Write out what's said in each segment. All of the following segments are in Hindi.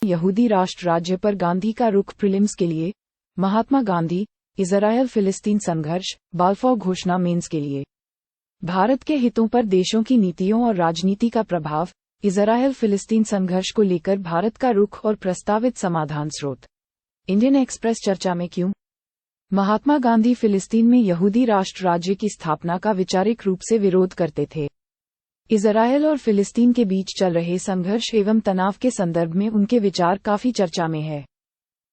यहूदी राष्ट्र राज्य पर गांधी का रुख। प्रीलिम्स के लिए महात्मा गांधी, इजरायल फिलिस्तीन संघर्ष, बाल्फोर घोषणा। मेंस के लिए भारत के हितों पर देशों की नीतियों और राजनीति का प्रभाव, इजरायल फिलिस्तीन संघर्ष को लेकर भारत का रुख और प्रस्तावित समाधान। स्रोत: इंडियन एक्सप्रेस। चर्चा में क्यों महात्मा गांधी फिलिस्तीन में यहूदी राष्ट्र राज्य की स्थापना का वैचारिक रूप से विरोध करते थे। इजरायल और फिलिस्तीन के बीच चल रहे संघर्ष एवं तनाव के संदर्भ में उनके विचार काफी चर्चा में है।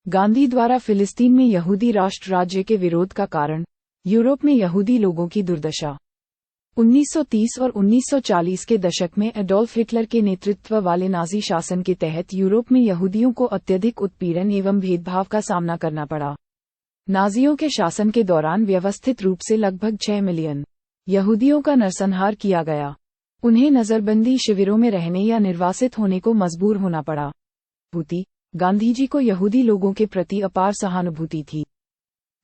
गांधी द्वारा फिलिस्तीन में यहूदी राष्ट्र राज्य के विरोध का कारण यूरोप में यहूदी लोगों की दुर्दशा। 1930 और 1940 के दशक में एडोल्फ हिटलर के नेतृत्व वाले नाजी शासन के तहत यूरोप में यहूदियों को अत्यधिक उत्पीड़न एवं भेदभाव का सामना करना पड़ा। नाजियों के शासन के दौरान व्यवस्थित रूप से लगभग 6 मिलियन यहूदियों का नरसंहार किया गया। उन्हें नजरबंदी शिविरों में रहने या निर्वासित होने को मजबूर होना पड़ा। गांधी जी को यहूदी लोगों के प्रति अपार सहानुभूति थी।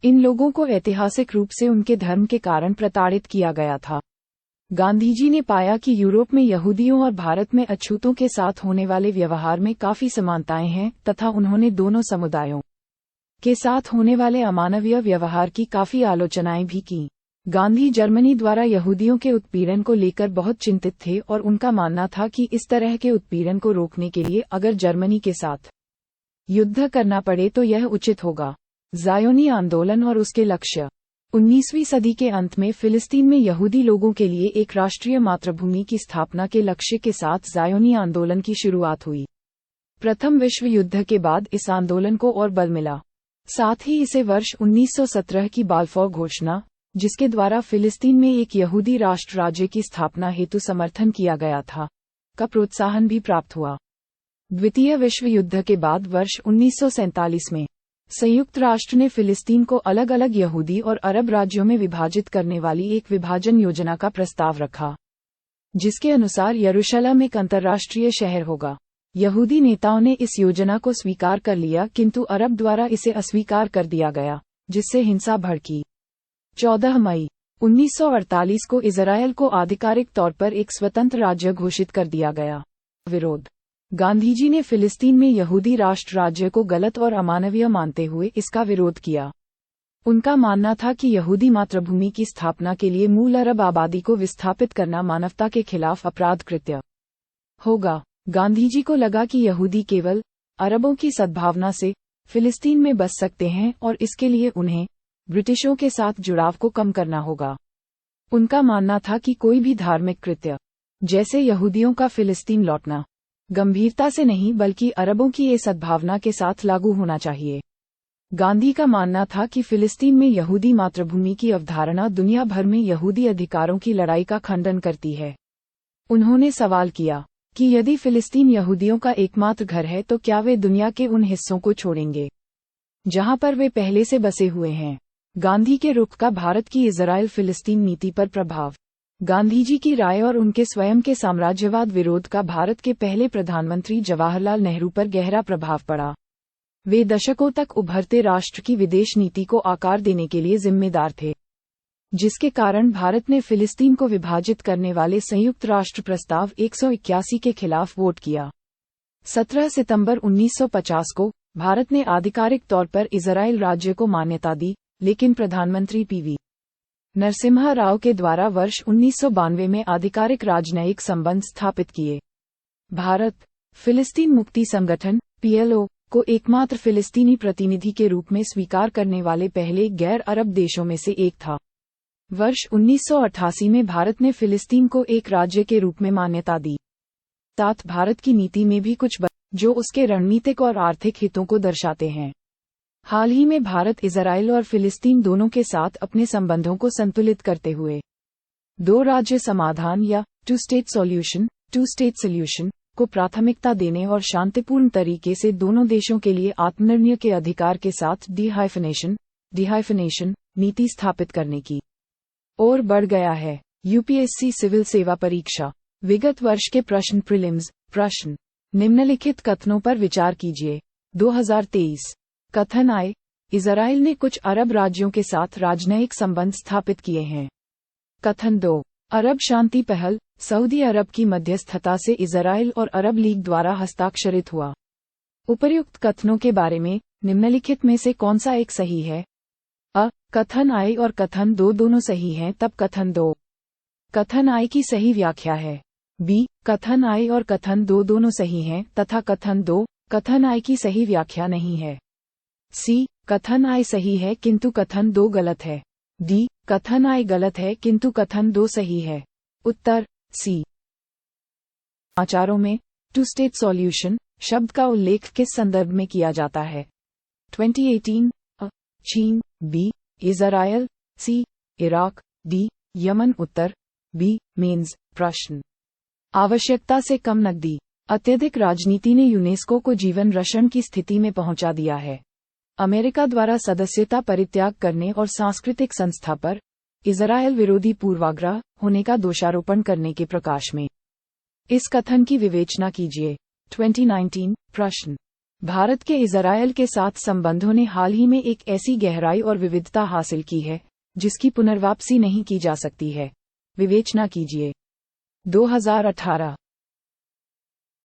इन लोगों को ऐतिहासिक रूप से उनके धर्म के कारण प्रताड़ित किया गया था। गांधी जी ने पाया कि यूरोप में यहूदियों और भारत में अछूतों के साथ होने वाले व्यवहार में काफी समानताएं हैं तथा उन्होंने दोनों समुदायों के साथ होने वाले अमानवीय व्यवहार की काफी आलोचनाएं भी की। गांधी जर्मनी द्वारा यहूदियों के उत्पीड़न को लेकर बहुत चिंतित थे और उनका मानना था कि इस तरह के उत्पीड़न को रोकने के लिए अगर जर्मनी के साथ युद्ध करना पड़े तो यह उचित होगा। ज़ायोनी आंदोलन और उसके लक्ष्य। 19वीं सदी के अंत में फिलिस्तीन में यहूदी लोगों के लिए एक राष्ट्रीय मातृभूमि की स्थापना के लक्ष्य के साथ ज़ायोनी आंदोलन की शुरुआत हुई। प्रथम विश्व युद्ध के बाद इस आंदोलन को और बल मिला। साथ ही इसे वर्ष 1917 की बाल्फोर घोषणा, जिसके द्वारा फिलिस्तीन में एक यहूदी राष्ट्र राज्य की स्थापना हेतु समर्थन किया गया था, का प्रोत्साहन भी प्राप्त हुआ। द्वितीय विश्व युद्ध के बाद वर्ष 1947 में संयुक्त राष्ट्र ने फिलिस्तीन को अलग अलग यहूदी और अरब राज्यों में विभाजित करने वाली एक विभाजन योजना का प्रस्ताव रखा, जिसके अनुसार यरूशलेम एक अंतर्राष्ट्रीय शहर होगा। यहूदी नेताओं ने इस योजना को स्वीकार कर लिया, किंतु अरब द्वारा इसे अस्वीकार कर दिया गया, जिससे हिंसा भड़की। 14 मई 1948 को इजरायल को आधिकारिक तौर पर एक स्वतंत्र राज्य घोषित कर दिया गया। विरोध। गांधीजी ने फिलिस्तीन में यहूदी राष्ट्र राज्य को गलत और अमानवीय मानते हुए इसका विरोध किया। उनका मानना था कि यहूदी मातृभूमि की स्थापना के लिए मूल अरब आबादी को विस्थापित करना मानवता के खिलाफ अपराध कृत्य होगा। गांधीजी को लगा कि यहूदी केवल अरबों की सद्भावना से फिलिस्तीन में बस सकते हैं और इसके लिए उन्हें ब्रिटिशों के साथ जुड़ाव को कम करना होगा। उनका मानना था कि कोई भी धार्मिक कृत्य, जैसे यहूदियों का फिलिस्तीन लौटना, गंभीरता से नहीं बल्कि अरबों की ये सद्भावना के साथ लागू होना चाहिए। गांधी का मानना था कि फिलिस्तीन में यहूदी मातृभूमि की अवधारणा दुनिया भर में यहूदी अधिकारों की लड़ाई का खंडन करती है। उन्होंने सवाल किया कि यदि फिलिस्तीन यहूदियों का एकमात्र घर है तो क्या वे दुनिया के उन हिस्सों को छोड़ेंगे जहां पर वे पहले से बसे हुए हैं। गांधी के रुख का भारत की इजरायल फिलिस्तीन नीति पर प्रभाव। गांधीजी की राय और उनके स्वयं के साम्राज्यवाद विरोध का भारत के पहले प्रधानमंत्री जवाहरलाल नेहरू पर गहरा प्रभाव पड़ा। वे दशकों तक उभरते राष्ट्र की विदेश नीति को आकार देने के लिए जिम्मेदार थे, जिसके कारण भारत ने फिलिस्तीन को विभाजित करने वाले संयुक्त राष्ट्र प्रस्ताव 181 के खिलाफ वोट किया। 17 सितंबर 1950 को भारत ने आधिकारिक तौर पर इजरायल राज्य को मान्यता दी, लेकिन प्रधानमंत्री पीवी नरसिम्हा राव के द्वारा वर्ष 1992 में आधिकारिक राजनयिक संबंध स्थापित किए। भारत फिलिस्तीन मुक्ति संगठन (PLO) को एकमात्र फिलिस्तीनी प्रतिनिधि के रूप में स्वीकार करने वाले पहले गैर अरब देशों में से एक था। वर्ष 1988 में भारत ने फिलिस्तीन को एक राज्य के रूप में मान्यता दी। साथ भारत की नीति में भी कुछ जो उसके रणनीतिक और आर्थिक हितों को दर्शाते हैं। हाल ही में भारत इजरायल और फिलिस्तीन दोनों के साथ अपने संबंधों को संतुलित करते हुए दो राज्य समाधान या टू स्टेट सॉल्यूशन को प्राथमिकता देने और शांतिपूर्ण तरीके से दोनों देशों के लिए आत्मनिर्णय के अधिकार के साथ डिहाइफनेशन नीति स्थापित करने की ओर बढ़ गया है। यूपीएससी सिविल सेवा परीक्षा विगत वर्ष के प्रश्न प्रीलिम्स प्रश्न निम्नलिखित कथनों पर विचार कीजिए। 2023 कथन आए, इजराइल ने कुछ अरब राज्यों के साथ राजनयिक संबंध स्थापित किए हैं। कथन 2, अरब शांति पहल सऊदी अरब की मध्यस्थता से इजराइल और अरब लीग द्वारा हस्ताक्षरित हुआ। उपर्युक्त कथनों के बारे में निम्नलिखित में से कौन सा एक सही है? अ. कथन आई और कथन दो दोनों सही हैं तब कथन दो कथन आई की सही व्याख्या है। बी. कथन आई और कथन दो दोनों सही हैं तथा कथन दो कथन आई की सही व्याख्या नहीं है। सी. कथन आई सही है किंतु कथन दो गलत है। डी. कथन आई गलत है किंतु कथन दो सही है। उत्तर सी। समाचारों में टू स्टेट सॉल्यूशन शब्द का उल्लेख किस संदर्भ में किया जाता है? 2018 अ. चीन, B. Israel, C. Iraq, D. Yemen. उत्तर बी. मेंस प्रश्न। आवश्यकता से कम नकदी। अत्यधिक राजनीति ने यूनेस्को को जीवन रक्षण की स्थिति में पहुंचा दिया है। अमेरिका द्वारा सदस्यता परित्याग करने और सांस्कृतिक संस्था पर इजरायल विरोधी पूर्वाग्रह होने का दोषारोपण करने के प्रकाश में इस कथन की विवेचना कीजिए। 2019 प्रश्न। भारत के इजरायल के साथ संबंधों ने हाल ही में एक ऐसी गहराई और विविधता हासिल की है जिसकी पुनर्वापसी नहीं की जा सकती है। विवेचना कीजिए। 2018